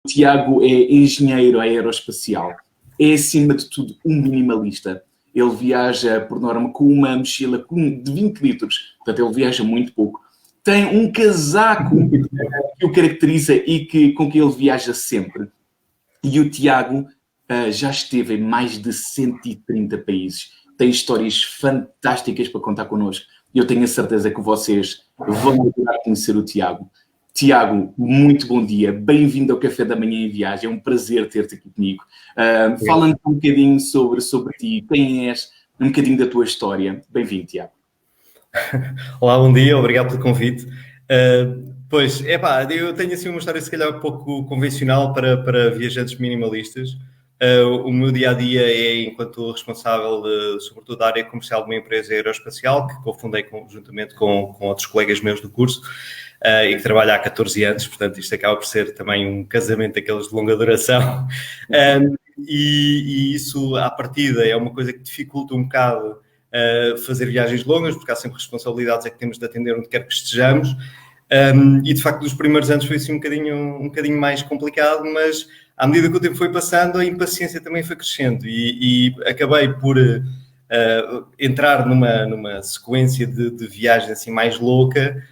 Tiago é engenheiro aeroespacial. É, acima de tudo, um minimalista. Ele viaja, por norma, com uma mochila de 20 litros. Portanto, ele viaja muito pouco. Tem um casaco que o caracteriza e com que ele viaja sempre. E o Tiago já esteve em mais de 130 países. Tem histórias fantásticas para contar connosco. E eu tenho a certeza que vocês vão adorar conhecer o Tiago. Tiago, muito bom dia. Bem-vindo ao Café da Manhã em Viagem. É um prazer ter-te aqui comigo. Fala-nos um bocadinho sobre ti, quem és, um bocadinho da tua história. Bem-vindo, Tiago. Olá, bom dia. Obrigado pelo convite. Eu tenho assim uma história se calhar um pouco convencional para viajantes minimalistas. O meu dia-a-dia é enquanto responsável, sobretudo, da área comercial de uma empresa aeroespacial, que cofundei juntamente com outros colegas meus do curso, e que trabalha há 14 anos, portanto isto acaba por ser também um casamento daqueles de longa duração. E isso, à partida, é uma coisa que dificulta um bocado fazer viagens longas, porque há sempre responsabilidades que temos de atender onde quer que estejamos. E, de facto, nos primeiros anos foi assim um bocadinho mais complicado, mas à medida que o tempo foi passando, a impaciência também foi crescendo e acabei por entrar numa sequência de viagem assim mais louca.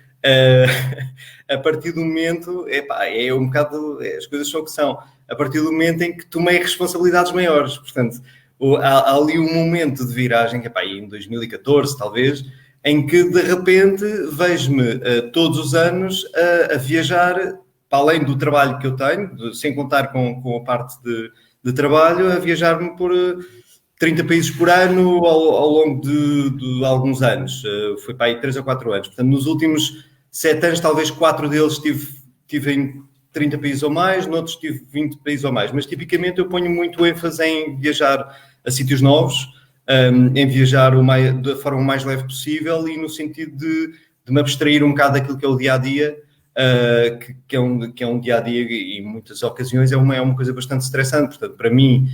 A partir do momento, é um bocado, as coisas são o que são, a partir do momento em que tomei responsabilidades maiores. Portanto, há ali um momento de viragem, em 2014 talvez, em que de repente vejo-me todos os anos a viajar, para além do trabalho que eu tenho, sem contar com a parte de trabalho, a viajar-me por 30 países por ano ao longo de alguns anos. Foi para aí 3 ou 4 anos. Portanto, nos últimos 7 anos, talvez 4 deles tive em 30 países ou mais, noutros tive 20 países ou mais. Mas, tipicamente, eu ponho muito ênfase em viajar a sítios novos, em viajar da forma mais leve possível e no sentido de me abstrair um bocado daquilo que é o dia-a-dia, que é um dia-a-dia e em muitas ocasiões é uma coisa bastante estressante. Portanto, para mim,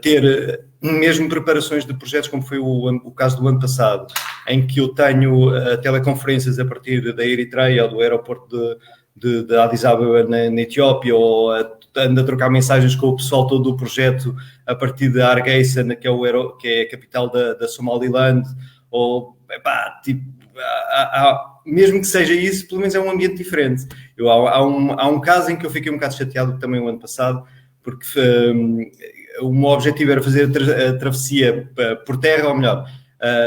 ter mesmo preparações de projetos, como foi o caso do ano passado, em que eu tenho teleconferências a partir da Eritreia ou do aeroporto de Addis Abeba na Etiópia, ou ando a trocar mensagens com o pessoal todo do projeto a partir de Hargeisa, que é a capital da Somaliland, ou mesmo que seja isso, pelo menos é um ambiente diferente. Há um caso em que eu fiquei um bocado chateado também o ano passado, porque o meu objetivo era fazer a travessia por terra, ou melhor,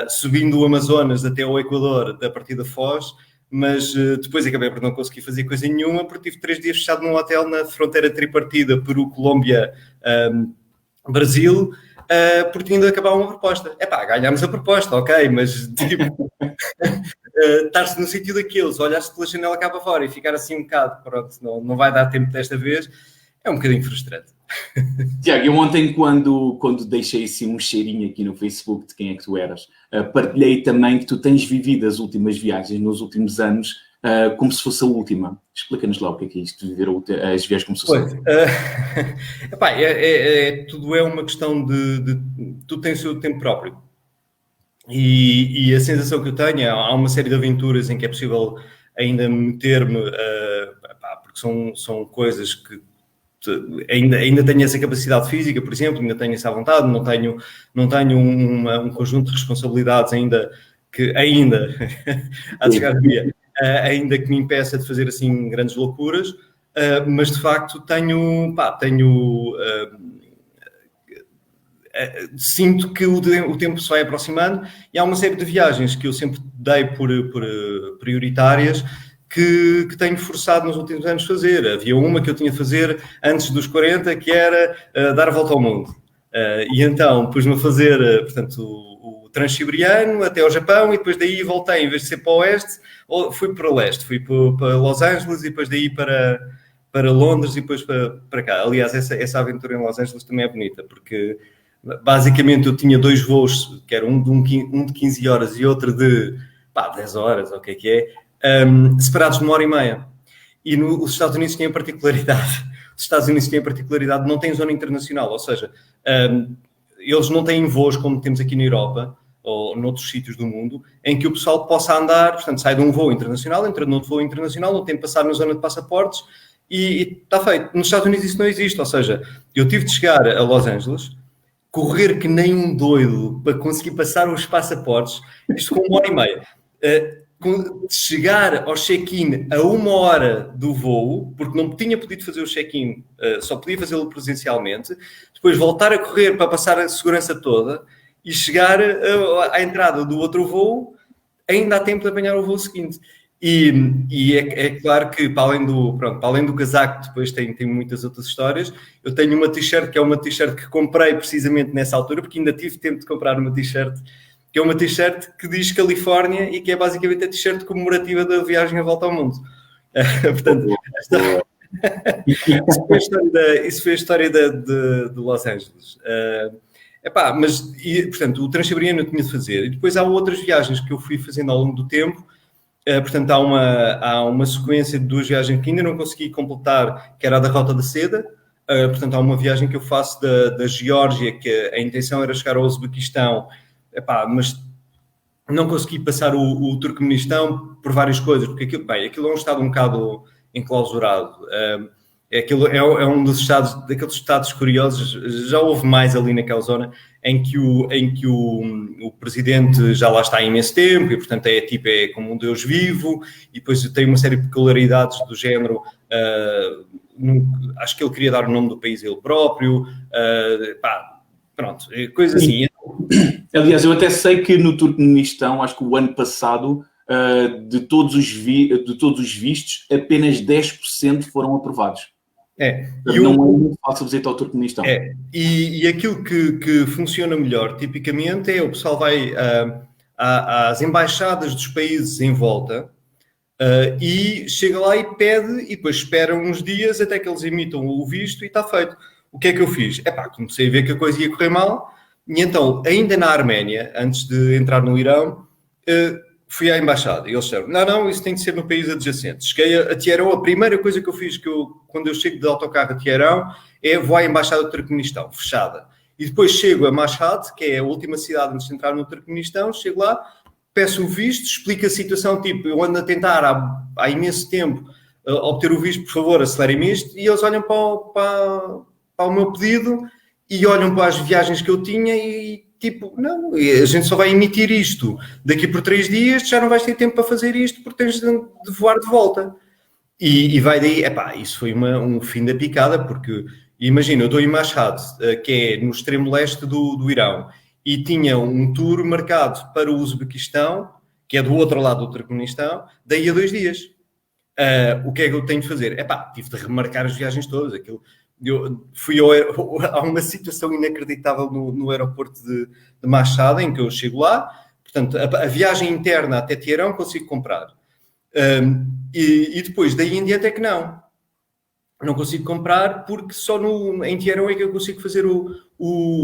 subindo o Amazonas até ao Equador, a partir da Foz, mas depois acabei por não conseguir fazer coisa nenhuma, porque tive 3 dias fechado num hotel na fronteira tripartida Peru, Colômbia, Brasil, porque tinha de acabar uma proposta. Ganhámos a proposta, ok, mas tipo, estar-se no sítio daqueles, olhar-se pela janela cá para fora e ficar assim um bocado, pronto, não vai dar tempo desta vez, é um bocadinho frustrante. Tiago, eu ontem, quando deixei assim um cheirinho aqui no Facebook de quem é que tu eras, partilhei também que tu tens vivido as últimas viagens nos últimos anos como se fosse a última. Explica-nos lá o que é isto, de viver as viagens como se fosse a última. Tudo é uma questão de tudo tem o seu tempo próprio. E a sensação que eu tenho, há uma série de aventuras em que é possível ainda meter-me, porque são coisas que ainda tenho essa capacidade física, por exemplo, ainda tenho essa vontade, não tenho um conjunto de responsabilidades ainda a chegar a dia, ainda que me impeça de fazer assim grandes loucuras, mas de facto sinto que o tempo se vai aproximando e há uma série de viagens que eu sempre dei por prioritárias que tenho forçado nos últimos anos a fazer. Havia uma que eu tinha de fazer antes dos 40, que era dar a volta ao mundo. E então pus-me a fazer, portanto, o Transsiberiano até ao Japão e depois daí voltei, em vez de ser para o oeste, fui para o leste. Fui para Los Angeles e depois daí para Londres e depois para cá. Aliás, essa aventura em Los Angeles também é bonita, porque basicamente eu tinha 2 voos, que era um de 15 horas e outro de 10 horas, ou o que é, separados de 1h30. E os Estados Unidos têm a particularidade. Os Estados Unidos têm a particularidade, não têm zona internacional, ou seja, eles não têm voos como temos aqui na Europa ou noutros sítios do mundo, em que o pessoal possa andar, portanto, sai de um voo internacional, entra num voo internacional, não tem que passar na zona de passaportes e está feito. Nos Estados Unidos isso não existe, ou seja, eu tive de chegar a Los Angeles, correr que nem um doido para conseguir passar os passaportes, isto com 1 hora e meia. Chegar ao check-in a 1 hora do voo, porque não tinha podido fazer o check-in, só podia fazê-lo presencialmente, depois voltar a correr para passar a segurança toda e chegar à entrada do outro voo, ainda há tempo de apanhar o voo seguinte. E é claro que, para além do casaco, depois tem muitas outras histórias. Eu tenho uma t-shirt, que é uma t-shirt que comprei precisamente nessa altura, porque ainda tive tempo de comprar uma t-shirt, que é uma t-shirt que diz Califórnia e que é basicamente a t-shirt comemorativa da viagem à volta ao mundo. Portanto, isso foi a história de Los Angeles. Portanto, o Transiberiano eu tinha de fazer. E depois há outras viagens que eu fui fazendo ao longo do tempo. Portanto, há uma sequência de 2 viagens que ainda não consegui completar, que era a da Rota da Seda. Portanto, há uma viagem que eu faço da Geórgia, que a intenção era chegar ao Uzbequistão, mas não consegui passar o Turcomenistão por várias coisas, porque aquilo é um estado um bocado enclausurado. Aquilo é um daqueles estados curiosos. Já houve mais ali naquela zona em que o presidente já lá está há imenso tempo e, portanto, é como um Deus vivo, e depois tem uma série de peculiaridades do género. Acho que ele queria dar o nome do país a ele próprio. Pronto, coisa assim. Aliás, eu até sei que no Turcomenistão, acho que o ano passado, de todos os vistos, apenas 10% foram aprovados. Não é muito fácil visitar o Turcomenistão. E aquilo que funciona melhor, tipicamente, é o pessoal vai às embaixadas dos países em volta e chega lá e pede, e depois espera uns dias até que eles emitam o visto e está feito. O que é que eu fiz? Comecei a ver que a coisa ia correr mal, e então, ainda na Arménia, antes de entrar no Irão, fui à embaixada e eles disseram, não, isso tem de ser no país adjacente. Cheguei a Teherão, a primeira coisa que eu fiz, quando eu chego de autocarro a Teherão, vou à embaixada do Turcomenistão, fechada. E depois chego a Mashhad, que é a última cidade antes de entrar no Turcomenistão, chego lá, peço o visto, explico a situação, eu ando a tentar há imenso tempo obter o visto, por favor, acelerem-me isto, e eles olham para o meu pedido e olham para as viagens que eu tinha e não, a gente só vai emitir isto daqui por 3 dias, já não vais ter tempo para fazer isto porque tens de voar de volta. E vai daí, isso foi um fim da picada, porque imagina, eu estou em Mashhad, que é no extremo leste do Irão, e tinha um tour marcado para o Uzbequistão, que é do outro lado do Turcomenistão, daí a 2 dias. O que é que eu tenho de fazer? Tive de remarcar as viagens todas, eu fui a uma situação inacreditável no aeroporto de Mashhad, em que eu chego lá, portanto, a viagem interna até Teherão consigo comprar. E depois, daí em diante é que não consigo comprar, porque só em Teherão é que eu consigo fazer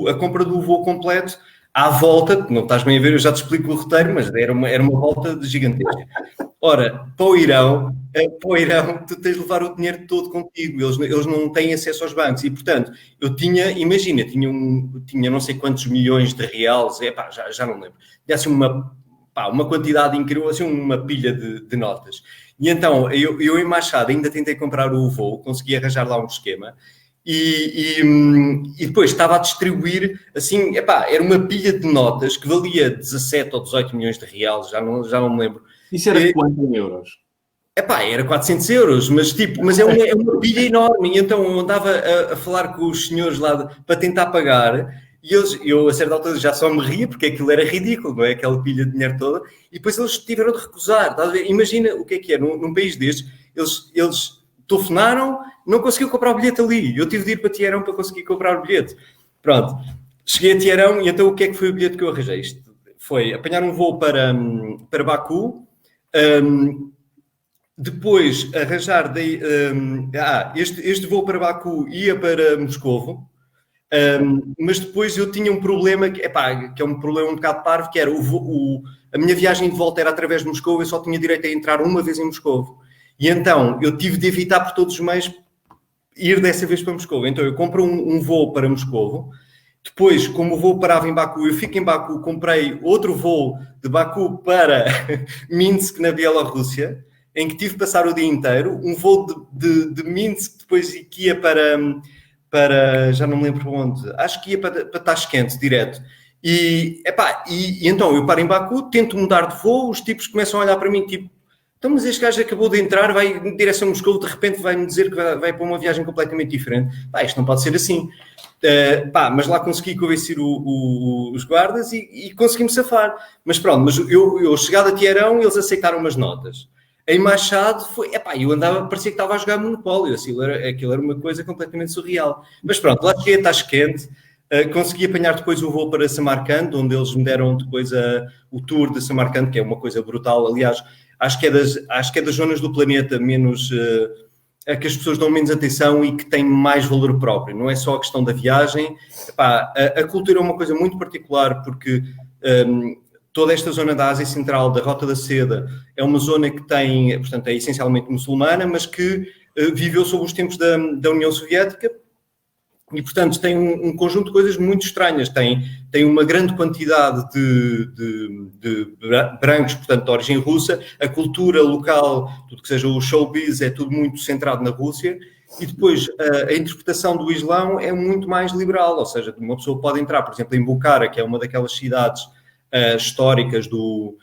a compra do voo completo à volta. Não estás bem a ver, eu já te explico o roteiro, mas era uma volta gigantesca. Ora, para o Irão, tu tens de levar o dinheiro todo contigo, eles não têm acesso aos bancos, e portanto, eu tinha não sei quantos milhões de reais, já não lembro, tinha assim uma quantidade incrível, assim uma pilha de notas. E então, eu em Mashhad ainda tentei comprar o voo, consegui arranjar lá um esquema, e depois estava a distribuir, assim, era uma pilha de notas que valia 17 ou 18 milhões de reais, já não me lembro. Isso era quanto em euros? Era 400 euros, mas é uma pilha enorme. E então eu andava a falar com os senhores lá para tentar pagar, e eu a certa altura já só me ria, porque aquilo era ridículo, não é? Aquela pilha de dinheiro toda. E depois eles tiveram de recusar. Estás a ver? Imagina o que é. Num país destes, eles telefonaram, não conseguiu comprar o bilhete ali. Eu tive de ir para Teherão para conseguir comprar o bilhete. Pronto. Cheguei a Teherão e então o que é que foi o bilhete que eu arranjei? Isto foi apanhar um voo para Baku, depois arranjar este voo para Baku ia para Moscovo, mas depois eu tinha um problema que é um problema um bocado parvo, que era a minha viagem de volta era através de Moscovo, eu só tinha direito a entrar uma vez em Moscovo, e então eu tive de evitar por todos os meios ir dessa vez para Moscovo. Então eu compro um voo para Moscovo. Depois, como o voo parava em Baku, eu fico em Baku, comprei outro voo de Baku para Minsk, na Bielorrússia. em que tive de passar o dia inteiro, um voo de Minsk, depois que ia para já não me lembro para onde, acho que ia para Tashkent, direto. E então eu paro em Baku, tento mudar de voo, os tipos começam a olhar para mim, tipo, então, mas este gajo acabou de entrar, vai em direção a Moscou, de repente vai-me dizer que vai para uma viagem completamente diferente. Isto não pode ser assim. Mas lá consegui convencer os guardas e consegui-me safar. Mas pronto, eu chegado a Teherão, eles aceitaram umas notas. Em Machado foi, eu andava, parecia que estava a jogar Monopólio, aquilo era uma coisa completamente surreal. Mas pronto, lá cheguei a Tashkent, consegui apanhar depois o voo para Samarcande, onde eles me deram depois o tour de Samarcande, que é uma coisa brutal. Aliás, acho que é das zonas do planeta menos a que as pessoas dão menos atenção e que têm mais valor próprio. Não é só a questão da viagem. A cultura é uma coisa muito particular, porque toda esta zona da Ásia Central, da Rota da Seda, é uma zona que tem, portanto, é essencialmente muçulmana, mas que viveu sob os tempos da União Soviética. E, portanto, tem um conjunto de coisas muito estranhas. Tem uma grande quantidade de brancos, portanto, de origem russa. A cultura local, tudo que seja o showbiz, é tudo muito centrado na Rússia. E depois, a interpretação do Islão é muito mais liberal. Ou seja, uma pessoa pode entrar, por exemplo, em Bukhara, que é uma daquelas cidades históricas do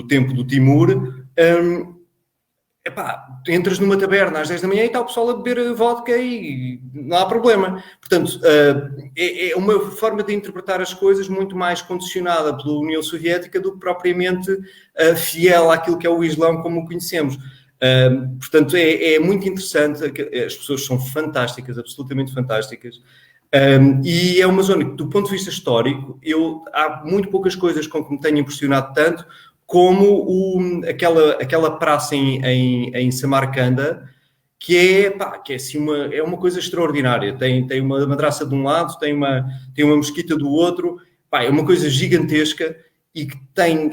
tempo do Timur. Entras numa taberna às 10 da manhã e está o pessoal a beber vodka e não há problema. Portanto, é uma forma de interpretar as coisas muito mais condicionada pela União Soviética do que propriamente fiel àquilo que é o Islão como o conhecemos. Portanto, é muito interessante. As pessoas são fantásticas, absolutamente fantásticas. E é uma zona que, do ponto de vista histórico, há muito poucas coisas com que me tenha impressionado tanto como aquela praça em Samarcanda, que é assim uma coisa extraordinária. Tem uma madraça de um lado, tem uma mesquita do outro, é uma coisa gigantesca e que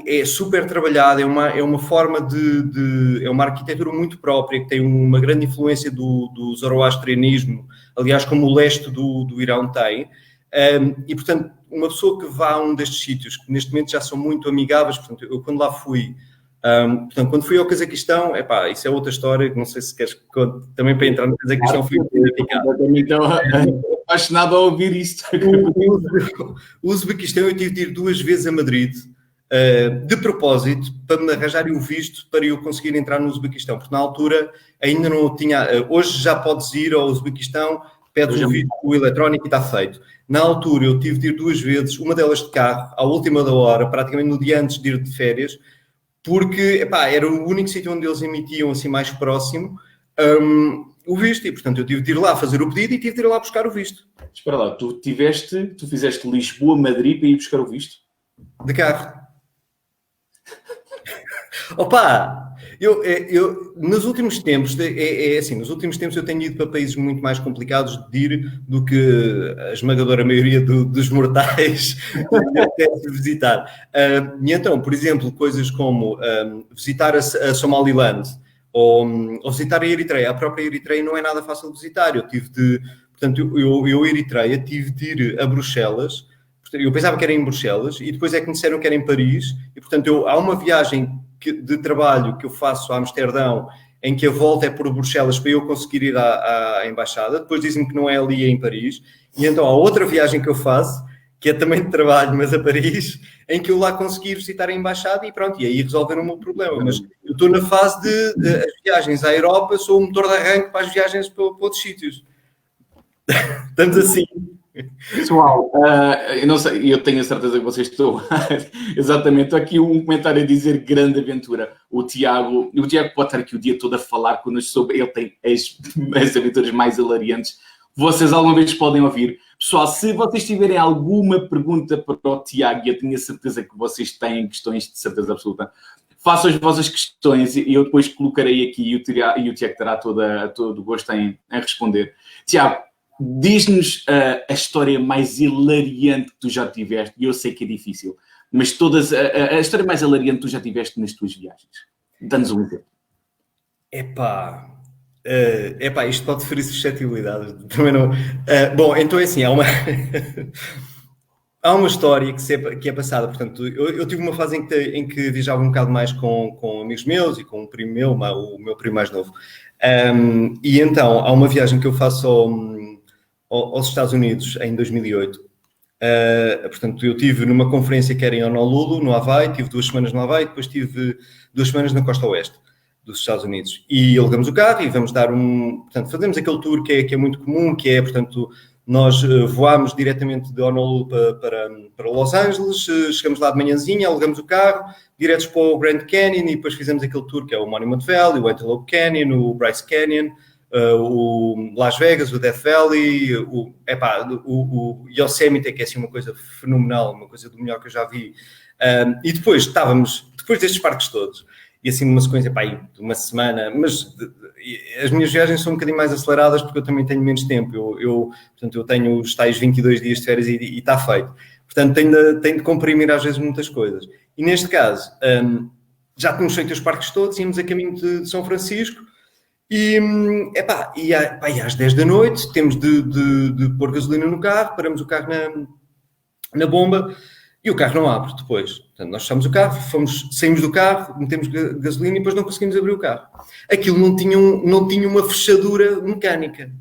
é super trabalhada, é uma forma é uma arquitetura muito própria, que tem uma grande influência do zoroastrianismo, aliás, como o leste do Irão tem. E, portanto, uma pessoa que vá a um destes sítios, que neste momento já são muito amigáveis, portanto, eu quando lá fui, portanto, quando fui ao Cazaquistão, isso é outra história, não sei se queres que conte, também para entrar no Cazaquistão fui então, apaixonado a ouvir isto. O Uzbequistão eu tive de ir 2 vezes a Madrid, de propósito, para me arranjarem o visto para eu conseguir entrar no Uzbequistão, porque na altura ainda não tinha, hoje já podes ir ao Uzbequistão, pedes o visto eletrónico e está feito. Na altura eu tive de ir 2 vezes, uma delas de carro, à última da hora, praticamente no dia antes de ir de férias, porque era o único sítio onde eles emitiam assim mais próximo o visto, e portanto eu tive de ir lá fazer o pedido e tive de ir lá buscar o visto. Espera lá, tu fizeste Lisboa-Madrid para ir buscar o visto? De carro. Opa! Eu nos últimos tempos, assim, nos últimos tempos eu tenho ido para países muito mais complicados de ir do que a esmagadora maioria dos mortais de visitar. E então, por exemplo, coisas como visitar a Somaliland ou visitar a Eritreia. A própria Eritreia não é nada fácil de visitar. Portanto, eu Eritreia, tive de ir a Bruxelas. Eu pensava que era em Bruxelas e depois é que me disseram que era em Paris. E, portanto, há uma viagem de trabalho que eu faço a Amsterdão, em que a volta é por Bruxelas para eu conseguir ir à embaixada. Depois dizem-me que não é ali, é em Paris. E então há outra viagem que eu faço, que é também de trabalho, mas a Paris, em que eu lá consegui visitar a embaixada e pronto, e aí resolveram o meu problema. Mas eu estou na fase de as viagens à Europa, sou o motor de arranque para as viagens para outros sítios. Estamos assim. Pessoal, eu não sei, eu tenho a certeza que vocês estão exatamente aqui um comentário a dizer grande aventura. O Tiago pode estar aqui o dia todo a falar connosco sobre, ele tem as aventuras mais hilariantes. Vocês alguma vez podem ouvir. Pessoal, se vocês tiverem alguma pergunta para o Tiago, e eu tenho a certeza que vocês têm questões de certeza absoluta, façam as vossas questões e eu depois colocarei aqui e o Tiago terá todo o gosto em responder. Tiago, diz-nos a história mais hilariante que tu já tiveste, e eu sei que é difícil, mas a história mais hilariante que tu já tiveste nas tuas viagens. Dá-nos um exemplo. Isto pode ferir suscetibilidades. Também não. Bom, então é assim, há uma... há uma história que é passada, portanto, eu tive uma fase em que viajava um bocado mais com amigos meus e com um primo meu, o meu primo mais novo. E então, há uma viagem que eu faço aos Estados Unidos em 2008. Portanto, eu estive numa conferência que era em Honolulu, no Havaí, tive 2 semanas no Havaí, depois tive 2 semanas na costa oeste dos Estados Unidos. E alugamos o carro e vamos dar portanto, fazemos aquele tour que é muito comum, que é, portanto, nós voámos diretamente de Honolulu para Los Angeles, chegamos lá de manhãzinha, alugamos o carro, diretos para o Grand Canyon e depois fizemos aquele tour que é o Monument Valley, o Antelope Canyon, o Bryce Canyon, o Las Vegas, o Death Valley, o Yosemite, que é assim uma coisa fenomenal, uma coisa do melhor que eu já vi. E depois destes parques todos, e assim numa sequência, de uma semana, mas as minhas viagens são um bocadinho mais aceleradas porque eu também tenho menos tempo. Portanto, eu tenho os tais 22 dias de férias e está feito. Portanto, tenho de comprimir às vezes muitas coisas. E neste caso, já tínhamos feito os parques todos, íamos a caminho de São Francisco e às 10 da noite temos de pôr gasolina no carro, paramos o carro na bomba e o carro não abre depois. Portanto, nós fechamos o carro, saímos do carro, metemos gasolina e depois não conseguimos abrir o carro. Aquilo não tinha uma fechadura mecânica.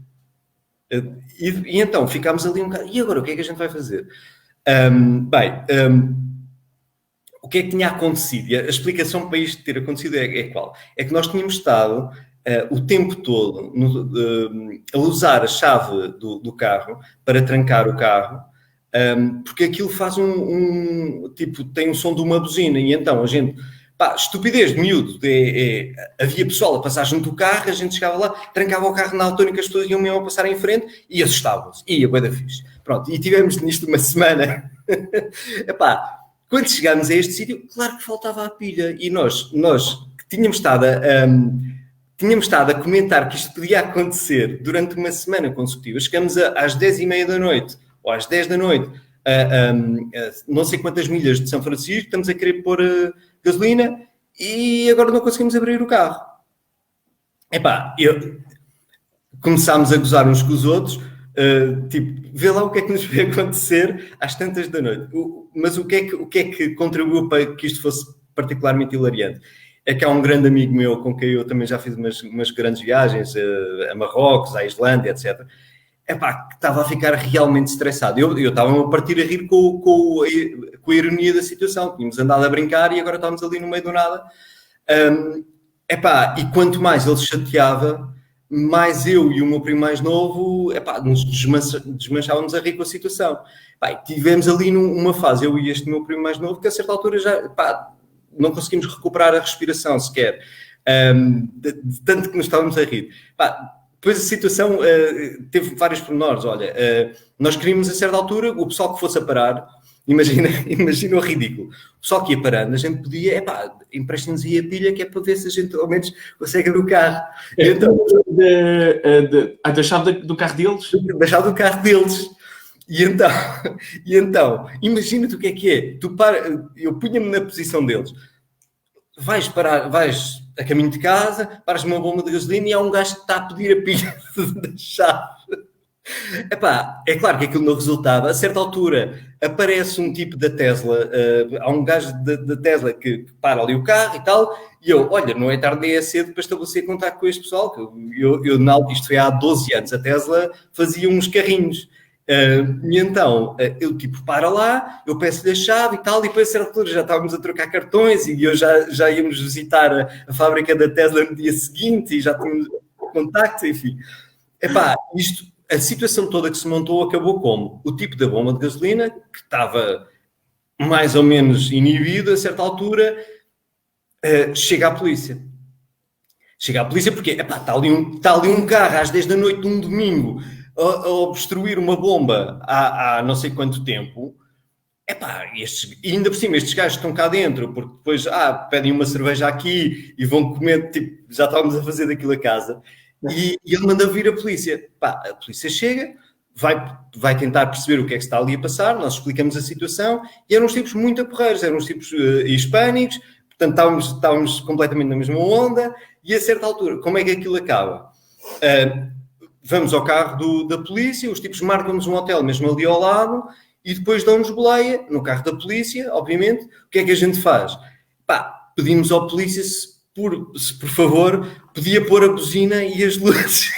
E então ficámos ali um bocado. E agora, o que é que a gente vai fazer? O que é que tinha acontecido? E a explicação para isto ter acontecido é qual? É que nós tínhamos estado o tempo todo a usar a chave do carro para trancar o carro, porque aquilo faz tem um som de uma buzina, e então a gente, estupidez de miúdo, havia pessoal a passar junto do carro, a gente chegava lá, trancava o carro na altura em que as pessoas iam mesmo a passar em frente e assustavam-se, e a bué da fixe. Pronto, e tivemos nisto uma semana. Quando chegámos a este sítio, claro que faltava a pilha, e nós que tínhamos estado a comentar que isto podia acontecer durante uma semana consecutiva, chegamos às 10h30 da noite, ou às 10 da noite, não sei quantas milhas de São Francisco, estamos a querer pôr gasolina e agora não conseguimos abrir o carro. Começámos a gozar uns com os outros, vê lá o que é que nos vai acontecer às tantas da noite. Mas o que é que contribuiu para que isto fosse particularmente hilariante? É que há um grande amigo meu com quem eu também já fiz umas grandes viagens a Marrocos, à Islândia, etc., que estava a ficar realmente estressado. Eu estava a partir a rir com a ironia da situação. Tínhamos andado a brincar e agora estávamos ali no meio do nada. E quanto mais ele se chateava, mais eu e o meu primo mais novo, nos desmanchávamos a rir com a situação. Tivemos ali numa fase, eu e este meu primo mais novo, que a certa altura já, não conseguimos recuperar a respiração sequer. De tanto que nos estávamos a rir. Depois a situação teve vários pormenores. Olha, nós queríamos a certa altura o pessoal que fosse a parar, imagina o ridículo. O pessoal que ia parando, a gente podia, emprestem-nos aí a pilha que é para ver se a gente ao menos consegue abrir o carro. Então, da chave do carro deles? Da chave do carro deles. E então imagina-te o que é. Eu punha-me na posição deles. Vais a caminho de casa, paras numa bomba de gasolina e há um gajo que está a pedir a pilha da chave. É claro que aquilo não resultava. A certa altura aparece um tipo da Tesla, há um gajo da Tesla que para ali o carro e tal, e eu, olha, não é tarde nem é cedo para estabelecer contato com este pessoal, que isto foi há 12 anos, a Tesla fazia uns carrinhos. E então, eu para lá, eu peço-lhe a chave e tal, e depois a certa altura já estávamos a trocar cartões e eu já íamos visitar a fábrica da Tesla no dia seguinte e já tínhamos contactos, enfim. A situação toda que se montou acabou como? O tipo da bomba de gasolina, que estava mais ou menos inibido, a certa altura, chega à polícia. Chega à polícia porque está ali um carro às 10 da noite de um domingo a obstruir uma bomba há não sei quanto tempo. E ainda por cima, estes gajos estão cá dentro, porque depois pedem uma cerveja aqui e vão comer, já estávamos a fazer daquilo a casa. E ele manda vir a polícia. A polícia chega, vai tentar perceber o que é que está ali a passar, nós explicamos a situação, e eram uns tipos muito aporreiros, eram uns tipos hispânicos, portanto estávamos completamente na mesma onda, e a certa altura, como é que aquilo acaba? Vamos ao carro da polícia, os tipos marcam-nos um hotel mesmo ali ao lado, e depois dão-nos boleia no carro da polícia, obviamente. O que é que a gente faz? Pá, pedimos ao polícia se por favor, podia pôr a buzina e as luzes.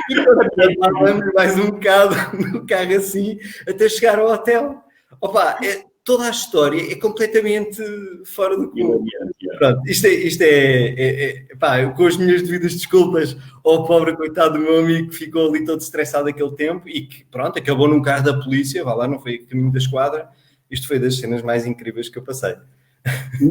E andávamos mais um bocado no carro assim, até chegar ao hotel. Opa, toda a história é completamente fora do comum. Pronto, isto pá, com as minhas devidas desculpas ao pobre coitado do meu amigo que ficou ali todo estressado aquele tempo e que, pronto, acabou num carro da polícia, vá lá, não foi caminho da esquadra. Isto foi das cenas mais incríveis que eu passei.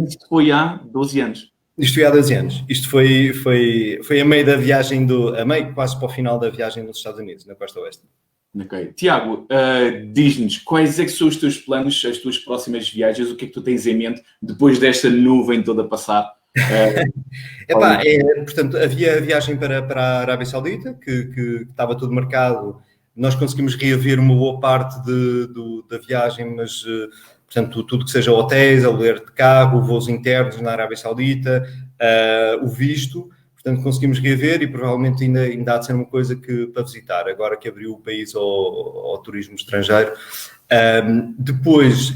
Isto foi há 12 anos. Isto foi há 12 anos. Isto foi a meio da viagem a meio, quase para o final da viagem nos Estados Unidos, na Costa Oeste. Ok. Tiago, diz-nos, quais é que são os teus planos, as tuas próximas viagens, o que é que tu tens em mente depois desta nuvem toda passar? Portanto, havia a viagem para a Arábia Saudita, que estava tudo marcado. Nós conseguimos reaver uma boa parte da viagem, mas, portanto, tudo que seja hotéis, aluguer de carro, voos internos na Arábia Saudita, o visto, portanto, conseguimos reaver e provavelmente ainda há de ser uma coisa para visitar, agora que abriu o país ao turismo estrangeiro. Depois,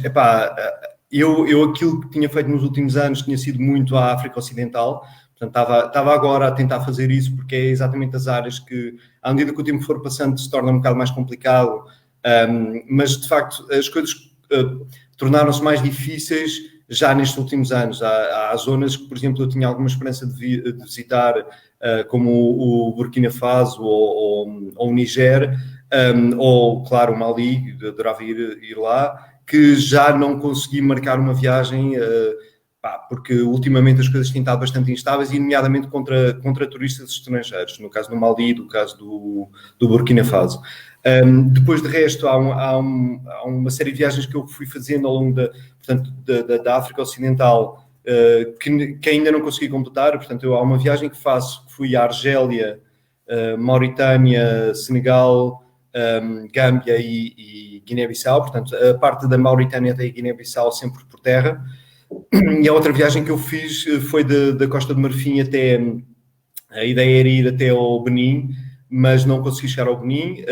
eu aquilo que tinha feito nos últimos anos tinha sido muito a África Ocidental, portanto, estava agora a tentar fazer isso porque é exatamente as áreas que, à medida que o tempo for passando, se torna um bocado mais complicado, mas, de facto, as coisas tornaram-se mais difíceis já nestes últimos anos. Há zonas que, por exemplo, eu tinha alguma esperança de visitar, como o Burkina Faso ou o Niger, ou, claro, o Mali, adorava ir lá, que já não consegui marcar uma viagem, porque ultimamente as coisas têm estado bastante instáveis, e nomeadamente contra turistas estrangeiros, no caso do Mali, no caso do Burkina Faso. Depois, de resto, há uma série de viagens que eu fui fazendo ao longo da África Ocidental, que ainda não consegui completar. Portanto, há uma viagem que faço, que fui à Argélia, Mauritânia, Senegal, Gâmbia e Guiné-Bissau. Portanto, a parte da Mauritânia até a Guiné-Bissau sempre por terra. E a outra viagem que eu fiz foi da Costa do Marfim até... A ideia era ir até ao Benin, mas não consegui chegar ao Benin,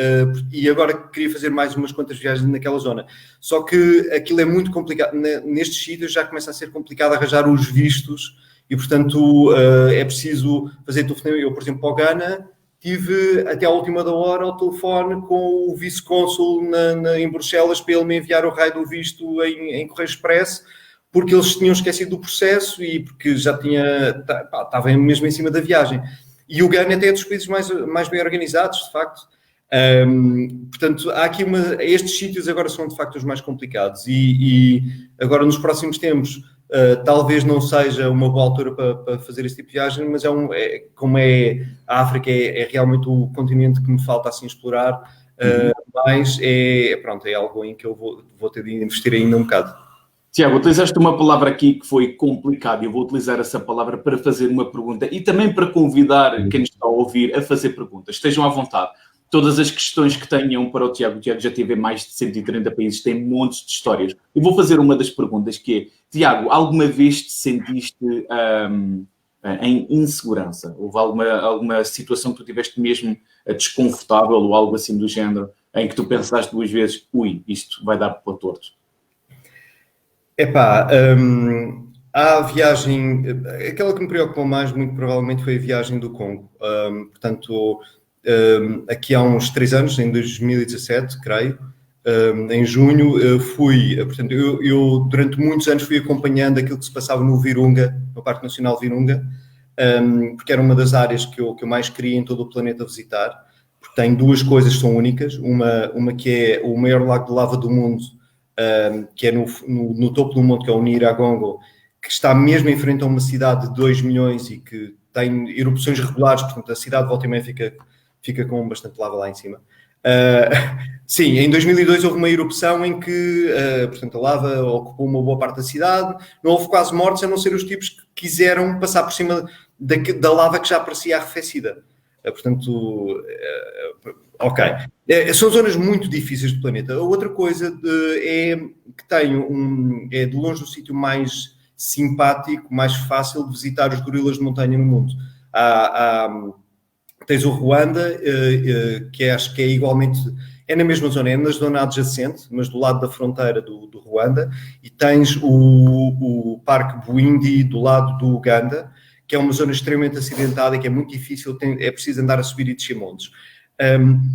e agora queria fazer mais umas quantas viagens naquela zona. Só que aquilo é muito complicado. Nestes sítios já começa a ser complicado arranjar os vistos e, portanto, é preciso fazer telefonema. Eu, por exemplo, para o Ghana, tive até à última da hora ao telefone com o vice-cônsul em Bruxelas para ele me enviar o raio do visto em Correio Expresso, porque eles tinham esquecido do processo e porque já estava mesmo em cima da viagem. E o Ghana até é dos países mais bem organizados, de facto. Portanto, há aqui estes sítios agora são, de facto, os mais complicados. E agora, nos próximos tempos, talvez não seja uma boa altura para fazer este tipo de viagem, mas como a África é realmente o continente que me falta assim explorar, mas é algo em que eu vou ter de investir ainda um bocado. Tiago, utilizaste uma palavra aqui que foi complicada e eu vou utilizar essa palavra para fazer uma pergunta e também para convidar quem nos está a ouvir a fazer perguntas. Estejam à vontade. Todas as questões que tenham para o Tiago já teve em mais de 130 países, tem montes de histórias. Eu vou fazer uma das perguntas que é, Tiago, alguma vez te sentiste em insegurança? Houve alguma situação que tu tiveste mesmo desconfortável ou algo assim do género, em que tu pensaste duas vezes, isto vai dar para o torto? A viagem, aquela que me preocupou mais, muito provavelmente, foi a viagem do Congo. Portanto, aqui há uns 3 anos, em 2017, creio, em junho, portanto, eu durante muitos anos fui acompanhando aquilo que se passava no Virunga, no Parque Nacional Virunga, porque era uma das áreas que eu mais queria em todo o planeta visitar, porque tem duas coisas que são únicas, uma que é o maior lago de lava do mundo, que é no topo do monte, que é o Nyiragongo, que está mesmo em frente a uma cidade de 2 milhões e que tem erupções regulares, portanto a cidade volta e meia fica com bastante lava lá em cima. Sim, em 2002 houve uma erupção em que, portanto, a lava ocupou uma boa parte da cidade, não houve quase mortes, a não ser os tipos que quiseram passar por cima da lava que já parecia arrefecida. Portanto, ok. São zonas muito difíceis do planeta. A outra coisa é que é de longe o sítio mais simpático, mais fácil de visitar os gorilas de montanha no mundo. Tens o Ruanda, que acho que é igualmente é na mesma zona, é na zona adjacente, mas do lado da fronteira do Ruanda, e tens o Parque Bwindi do lado do Uganda, que é uma zona extremamente acidentada e que é muito difícil, é preciso andar a subir e descer montes.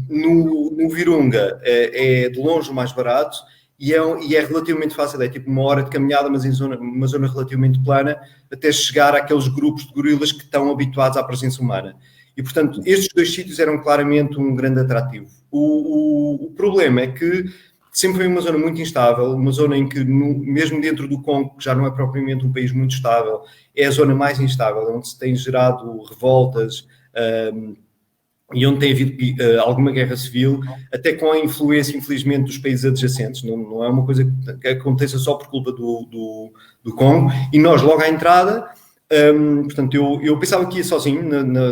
No Virunga é de longe o mais barato e é relativamente fácil, é tipo 1 hora de caminhada, mas em uma zona relativamente plana, até chegar àqueles grupos de gorilas que estão habituados à presença humana. E, portanto, estes 2 sítios eram claramente um grande atrativo. O problema é que sempre foi uma zona muito instável, uma zona em que, mesmo dentro do Congo, que já não é propriamente um país muito estável, é a zona mais instável, onde se tem gerado revoltas e onde tem havido alguma guerra civil, até com a influência, infelizmente, dos países adjacentes. Não é uma coisa que aconteça só por culpa do Congo. E nós, logo à entrada, portanto, eu pensava que ia sozinho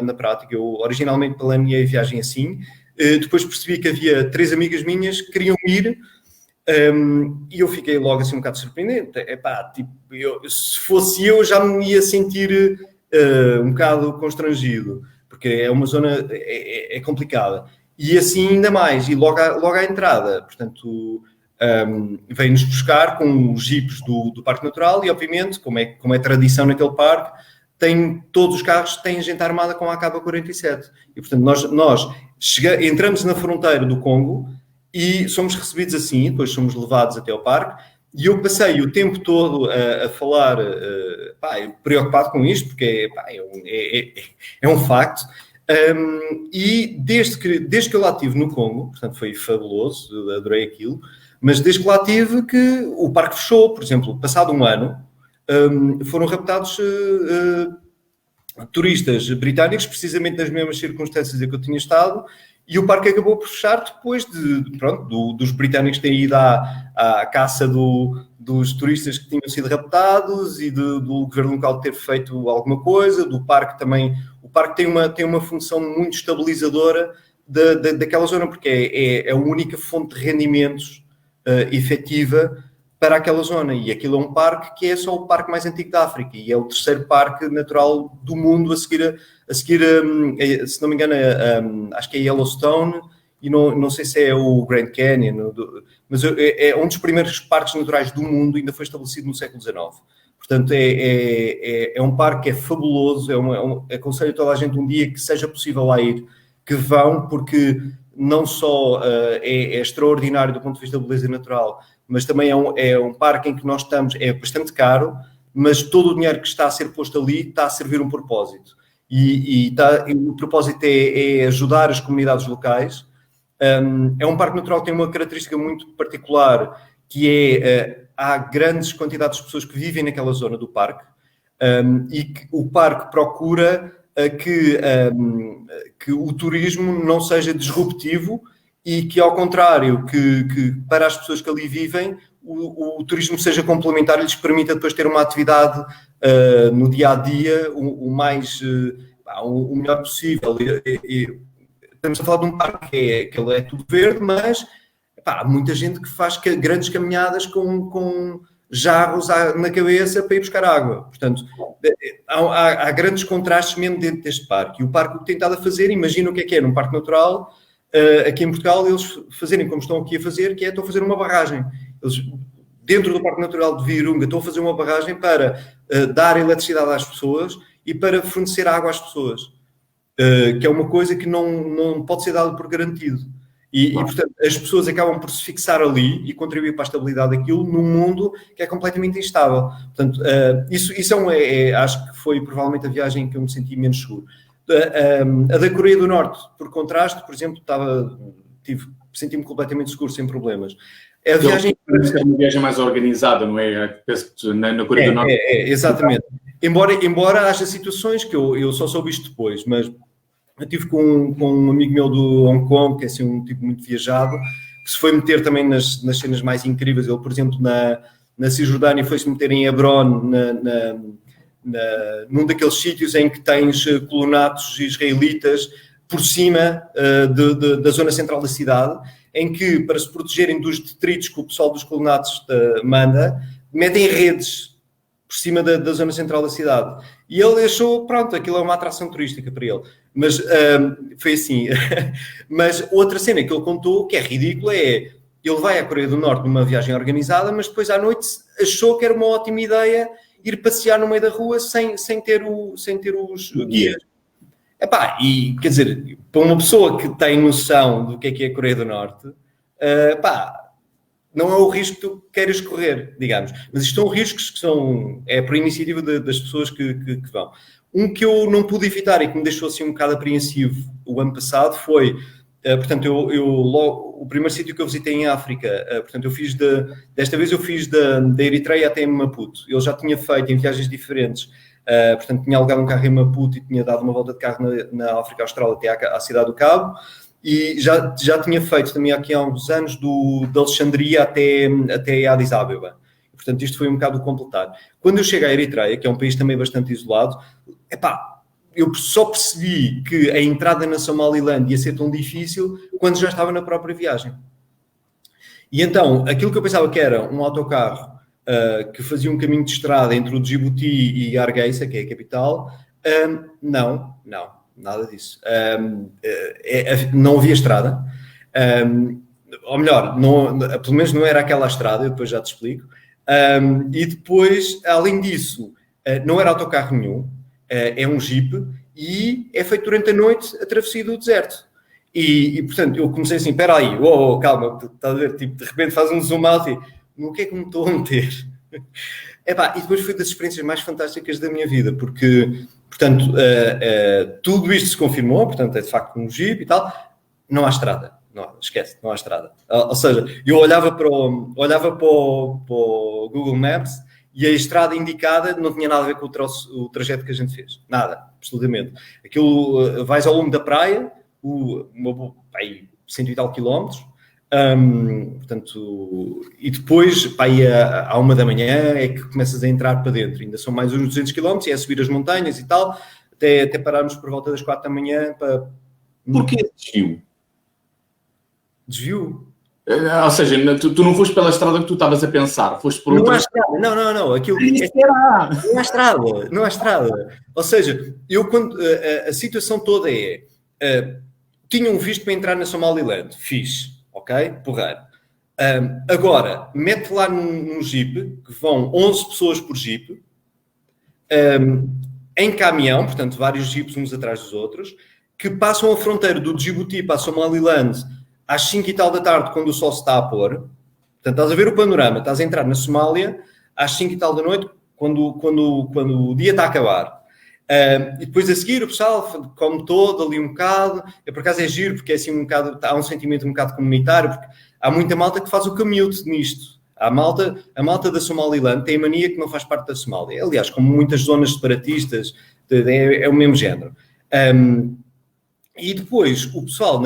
na prática. Eu originalmente planeei a viagem assim. Depois percebi que havia 3 amigas minhas que queriam ir, e eu fiquei logo assim um bocado surpreendente. Tipo, se fosse eu, já me ia sentir um bocado constrangido, porque é uma zona é complicada. E assim ainda mais, e logo à entrada, portanto, vem-nos buscar com os jipes do Parque Natural e, obviamente, como é tradição naquele parque, todos os carros têm gente armada com a AK-47. E, portanto, nós entramos na fronteira do Congo e somos recebidos assim, depois somos levados até ao parque. E eu passei o tempo todo a falar, preocupado com isto, porque é um facto. E desde que eu lá estive no Congo, portanto foi fabuloso, adorei aquilo, mas desde que lá estive que o parque fechou, por exemplo, passado um ano, foram raptados turistas britânicos, precisamente nas mesmas circunstâncias em que eu tinha estado, e o parque acabou por fechar depois dos britânicos terem ido à caça dos turistas que tinham sido raptados e do governo local ter feito alguma coisa, do parque também. O parque tem uma função muito estabilizadora daquela zona, porque é a única fonte de rendimentos efetiva para aquela zona, e aquilo é um parque que é só o parque mais antigo da África e é o 3º parque natural do mundo a seguir, se não me engano, acho que é Yellowstone e não sei se é o Grand Canyon, mas é um dos primeiros parques naturais do mundo, ainda foi estabelecido no século XIX. Portanto, é um parque que é fabuloso, aconselho a toda a gente um dia que seja possível lá ir, que vão, porque não só é extraordinário do ponto de vista da beleza natural, mas também é um parque em que nós estamos, é bastante caro, mas todo o dinheiro que está a ser posto ali está a servir um propósito. E o propósito é ajudar as comunidades locais. É um parque natural que tem uma característica muito particular, que há grandes quantidades de pessoas que vivem naquela zona do parque, e que o parque procura que o turismo não seja disruptivo e que, ao contrário, que para as pessoas que ali vivem, o turismo seja complementar e lhes permita depois ter uma atividade no dia-a-dia o melhor possível. Estamos a falar de um parque que ele é tudo verde, mas há muita gente que faz grandes caminhadas com jarros na cabeça para ir buscar água. Portanto, há grandes contrastes mesmo dentro deste parque. E o parque o que tem estado a fazer, imagina o que é num parque natural, aqui em Portugal, eles fazerem como estão aqui a fazer, que estão a fazer uma barragem. Eles, dentro do Parque Natural de Virunga, estão a fazer uma barragem para dar eletricidade às pessoas e para fornecer água às pessoas, que é uma coisa que não pode ser dado por garantido. E, portanto, as pessoas acabam por se fixar ali e contribuir para a estabilidade daquilo num mundo que é completamente instável. Portanto, isso acho que foi provavelmente a viagem em que eu me senti menos seguro. A da Coreia do Norte, por contraste, por exemplo, senti-me completamente seguro, sem problemas. A viagem é uma viagem mais organizada, não é? Penso que na Coreia do Norte. Exatamente. Embora haja situações que eu só soube isto depois, mas eu estive com um amigo meu do Hong Kong, que é assim um tipo muito viajado, que se foi meter também nas cenas mais incríveis. Ele, por exemplo, na Cisjordânia foi-se meter em Hebron, num daqueles sítios em que tens colonatos israelitas por cima da zona central da cidade, em que, para se protegerem dos detritos que o pessoal dos colonatos manda, metem redes por cima da zona central da cidade. E ele achou, pronto, aquilo é uma atração turística para ele. Mas foi assim. Mas outra cena que ele contou, que é ridícula, é ele vai à Coreia do Norte numa viagem organizada, mas depois à noite achou que era uma ótima ideia ir passear no meio da rua sem ter os guias. Epá, e quer dizer, para uma pessoa que tem noção do que é a Coreia do Norte, não é o risco que tu queiras correr, digamos. Mas isto são riscos que é por iniciativa das pessoas que vão. Um que eu não pude evitar e que me deixou assim um bocado apreensivo o ano passado foi, portanto, o primeiro sítio que eu visitei em África, portanto, desta vez eu fiz da Eritreia até Maputo. Eu já tinha feito em viagens diferentes, portanto, tinha alugado um carro em Maputo e tinha dado uma volta de carro na África Austral até à cidade do Cabo. E já tinha feito também aqui há uns anos de Alexandria até Addis Abeba. Portanto, isto foi um bocado completar. Quando eu chego à Eritreia, que é um país também bastante isolado, eu só percebi que a entrada na Somaliland ia ser tão difícil quando já estava na própria viagem. E então, aquilo que eu pensava que era um autocarro que fazia um caminho de estrada entre o Djibouti e Hargeisa, que é a capital, não. Nada disso. Não havia estrada. Ou melhor, pelo menos não era aquela estrada, eu depois já te explico. E depois, além disso, não era autocarro nenhum, é um jeep e é feito durante a noite a travessia do deserto. E portanto, eu comecei assim, espera aí, calma, estás a ver, tipo, de repente faz um zoom out e no que é que me estou a meter? E depois foi das experiências mais fantásticas da minha vida, porque... Portanto, tudo isto se confirmou, portanto, é de facto um jeep e tal. Não há estrada. Esquece, não há estrada. Ou seja, eu olhava para o Google Maps e a estrada indicada não tinha nada a ver com o trajeto que a gente fez. Nada, absolutamente. Aquilo, vais ao longo da praia, 100 e tal quilómetros, portanto, e depois, à 1 da manhã é que começas a entrar para dentro. Ainda são mais uns 200 km, é a subir as montanhas e tal, até pararmos por volta das 4 da manhã para... Porquê desvio? Desvio? Ou seja, tu não foste pela estrada que tu estavas a pensar, foste por outra... Não há estrada, não. Aquilo, não há estrada. Ou seja, a situação toda tinha um visto para entrar na Somaliland, fiz. Ok? Porreiro. Agora, mete lá num jeep, que vão 11 pessoas por jeep, em caminhão, portanto, vários jeeps uns atrás dos outros, que passam a fronteira do Djibouti para a Somaliland às 5 e tal da tarde, quando o sol se está a pôr. Portanto, estás a ver o panorama, estás a entrar na Somália às 5 e tal da noite, quando o dia está a acabar. E depois a seguir o pessoal come todo ali um bocado, por acaso é giro porque é assim um bocado, há um sentimento um bocado comunitário, porque há muita malta que faz o commute nisto. A malta da Somaliland tem a mania que não faz parte da Somália. Aliás, como muitas zonas separatistas, é o mesmo género. E depois o pessoal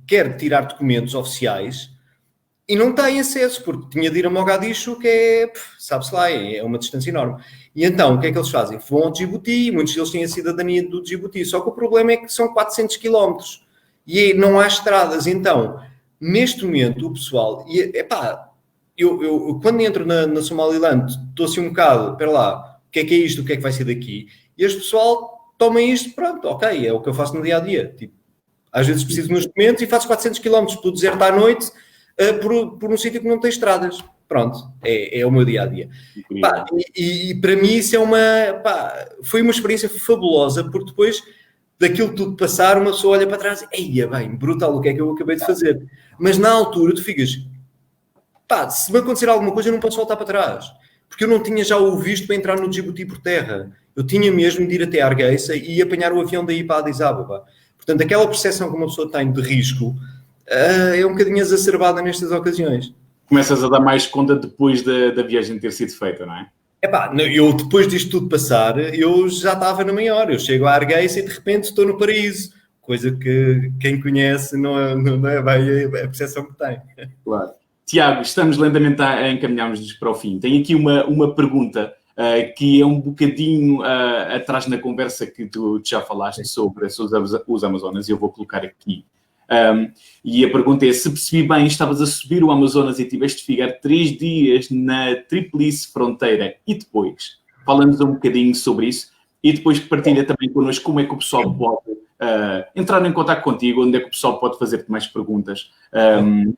quer tirar documentos oficiais e não tem acesso, porque tinha de ir a Mogadishu, que sabe-se lá, é uma distância enorme. E então, o que é que eles fazem? Vão ao Djibouti, muitos deles têm a cidadania do Djibouti, só que o problema é que são 400 quilómetros e não há estradas. Então, neste momento, o pessoal... eu quando entro na Somaliland, estou assim um bocado, espera lá, o que é isto, o que é que vai ser daqui? E este pessoal toma isto, pronto, ok, é o que eu faço no dia-a-dia. Tipo, às vezes preciso de meus documentos e faço 400 quilómetros pelo deserto à noite por um sítio que não tem estradas. Pronto, é o meu dia-a-dia. E para mim isso foi uma experiência fabulosa, porque depois daquilo tudo passar, uma pessoa olha para trás e eia bem, brutal, o que é que eu acabei de fazer? Mas na altura tu ficas, se me acontecer alguma coisa eu não posso voltar para trás, porque eu não tinha já o visto para entrar no Djibouti por terra. Eu tinha mesmo de ir até Hargeisa e apanhar o avião daí para Addis Abeba. Portanto, aquela percepção que uma pessoa tem de risco é um bocadinho exacerbada nestas ocasiões. Começas a dar mais conta depois da viagem ter sido feita, não é? Eu depois disto tudo passar, eu já estava na maior. Eu chego a Hargeisa e de repente estou no paraíso. Coisa que quem conhece não é bem a percepção que tem. Claro. Tiago, estamos lentamente a encaminhar-nos para o fim. Tenho aqui uma pergunta que é um bocadinho atrás na conversa que tu já falaste sobre os Amazonas, e eu vou colocar aqui. E a pergunta é, se percebi bem, estavas a subir o Amazonas e tiveste de ficar 3 dias na Tríplice Fronteira e depois? Fala-nos um bocadinho sobre isso. e depois partilha também connosco como é que o pessoal pode entrar em contato contigo, onde é que o pessoal pode fazer-te mais perguntas.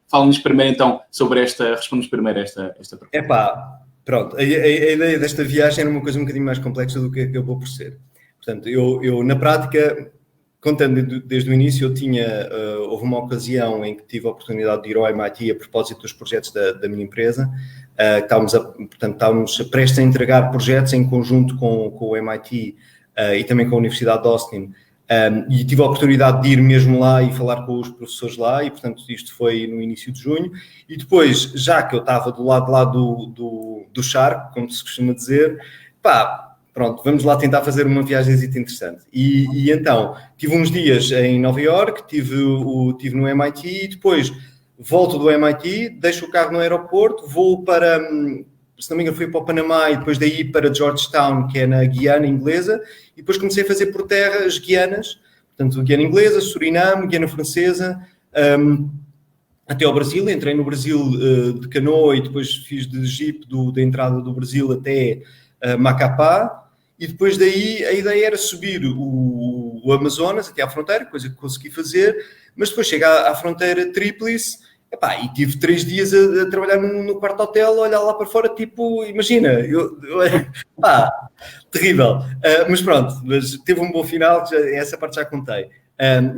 Fala-nos primeiro então sobre responde-nos primeiro esta pergunta. Pronto, a ideia desta viagem era uma coisa um bocadinho mais complexa do que acabou por ser. Portanto, eu na prática, contando desde o início, houve uma ocasião em que tive a oportunidade de ir ao MIT a propósito dos projetos da minha empresa. Estávamos prestes a entregar projetos em conjunto com o MIT e também com a Universidade de Austin. E tive a oportunidade de ir mesmo lá e falar com os professores lá, e portanto isto foi no início de junho. E depois, já que eu estava do lado lá do charco, como se costuma dizer, pronto, vamos lá tentar fazer uma viagem interessante. E então, tive uns dias em Nova Iorque, tive no MIT, e depois volto do MIT, deixo o carro no aeroporto, vou para, se não me engano, fui para o Panamá e depois daí para Georgetown, que é na Guiana Inglesa, e depois comecei a fazer por terra as Guianas, portanto, Guiana Inglesa, Suriname, Guiana Francesa, até ao Brasil. Entrei no Brasil de canoa e depois fiz de jeep da entrada do Brasil até Macapá, e depois daí a ideia era subir o Amazonas até à fronteira, coisa que consegui fazer, mas depois chega à fronteira Tríplice. E tive 3 dias a trabalhar no quarto hotel, a olhar lá para fora, tipo, imagina, terrível. Mas pronto, teve um bom final, essa parte já contei.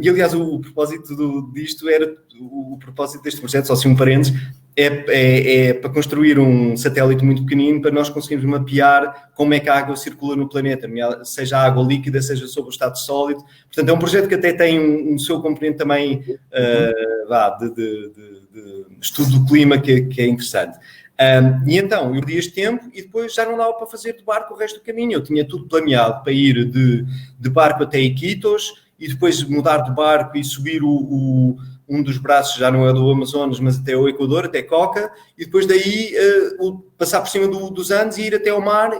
E aliás, o propósito disto era, o propósito deste projeto, só assim um parênteses, é para construir um satélite muito pequenino para nós conseguirmos mapear como é que a água circula no planeta, seja a água líquida, seja sob o estado sólido. Portanto, é um projeto que até tem um seu componente também de estudo do clima que é interessante. E então, eu perdi este tempo e depois já não dava para fazer de barco o resto do caminho. Eu tinha tudo planeado para ir de barco até Iquitos e depois mudar de barco e subir um dos braços, já não é do Amazonas, mas até o Equador, até Coca, e depois daí passar por cima dos Andes e ir até ao mar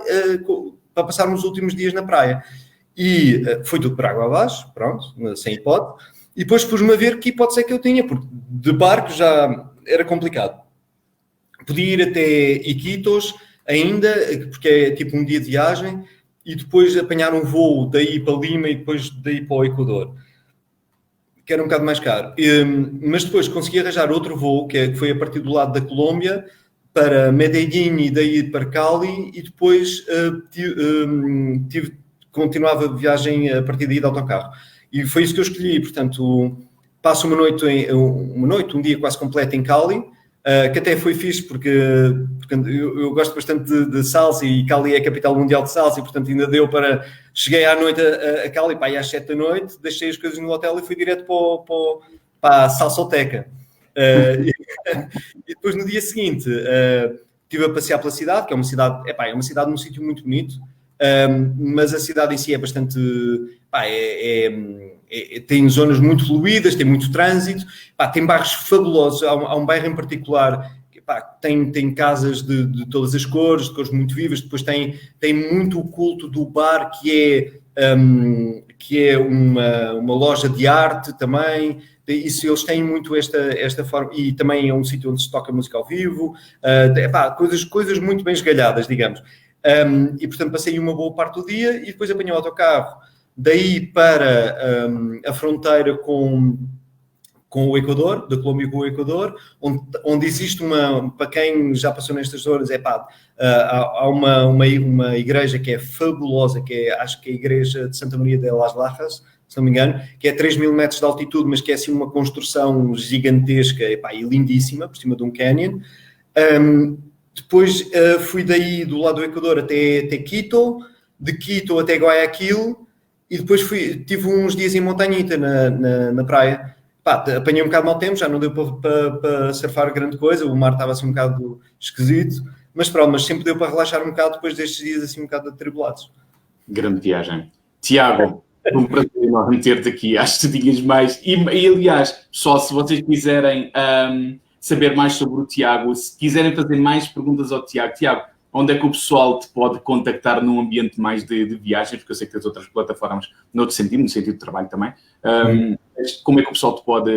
para passar os últimos dias na praia. E foi tudo para água abaixo, pronto, sem hipótese. E depois pus-me a ver que hipótese é que eu tinha, porque de barco já era complicado. Podia ir até Iquitos ainda, porque é tipo um dia de viagem, e depois apanhar um voo daí para Lima e depois daí para o Equador, que era um bocado mais caro. Mas depois consegui arranjar outro voo, que foi a partir do lado da Colômbia, para Medellín e daí para Cali, e depois continuava a viagem a partir daí de autocarro. E foi isso que eu escolhi, portanto, passo um dia quase completo em Cali, que até foi fixe, porque eu gosto bastante de salsa e Cali é a capital mundial de salsa, e portanto ainda deu para... Cheguei à noite a Cali, e às 7 da noite, deixei as coisas no hotel e fui direto para a salsoteca. E depois no dia seguinte estive a passear pela cidade, que é uma cidade num sítio muito bonito, mas a cidade em si é bastante... tem zonas muito fluídas, tem muito trânsito, tem bairros fabulosos. Há um bairro em particular que tem casas de todas as cores, de cores muito vivas. Depois tem muito o culto do bar, que é uma loja de arte também. Isso, eles têm muito esta forma, e também é um sítio onde se toca música ao vivo, coisas muito bem esgalhadas, digamos. E portanto passei uma boa parte do dia e depois apanhei o autocarro daí para a fronteira com o Equador, da Colômbia com o Equador, onde existe para quem já passou nestas zonas, há uma igreja que é fabulosa, acho que é a igreja de Santa Maria de las Lajas, se não me engano, que é 3.000 metros de altitude, mas que é assim uma construção gigantesca e lindíssima, por cima de um canyon. Depois fui daí do lado do Equador até Quito, de Quito até Guayaquil, e depois tive uns dias em Montañita, na praia. Apanhei um bocado mau tempo, já não deu para surfar grande coisa, o mar estava assim um bocado esquisito, mas pronto, mas sempre deu para relaxar um bocado depois destes dias assim um bocado atribulados. Grande viagem. Tiago, foi um prazer enorme ter-te aqui. Acho que tu tinhas mais. E aliás, só se vocês quiserem saber mais sobre o Tiago, se quiserem fazer mais perguntas ao Tiago, onde é que o pessoal te pode contactar num ambiente mais de viagens? Porque eu sei que tens outras plataformas noutro sentido, no sentido de trabalho também. Como é que o pessoal te pode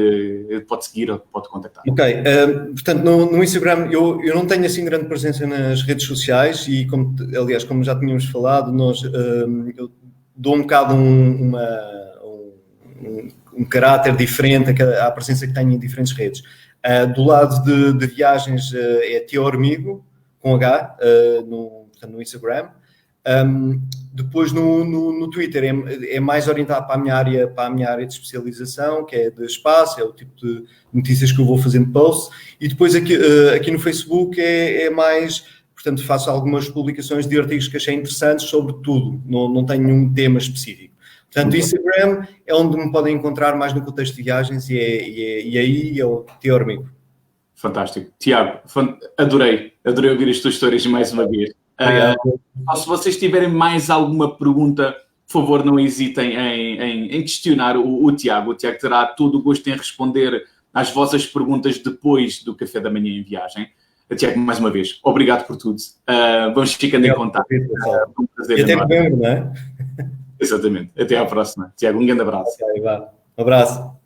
seguir ou te pode contactar? Ok, portanto, no Instagram eu não tenho assim grande presença nas redes sociais e, aliás, como já tínhamos falado, eu dou um bocado um caráter diferente à presença que tenho em diferentes redes. Do lado de viagens é Teormigo, com H, no Instagram. Depois no Twitter é mais orientado para a minha área de especialização, que é de espaço, é o tipo de notícias que eu vou fazendo posts. E depois aqui no Facebook é mais, portanto, faço algumas publicações de artigos que achei interessantes sobre tudo, não tenho nenhum tema específico. Portanto, o Instagram é onde me podem encontrar mais no contexto de viagens e aí é o Teormigo. Fantástico. Tiago, adorei ouvir as tuas histórias mais uma vez. Se vocês tiverem mais alguma pergunta, por favor, não hesitem em questionar o Tiago. O Tiago terá todo o gosto em responder às vossas perguntas depois do Café da Manhã em Viagem. Tiago, mais uma vez, obrigado por tudo. Vamos ficando em contato. Um prazer. E até novembro, não é? Exatamente. Até à próxima. Tiago, um grande abraço. Um abraço.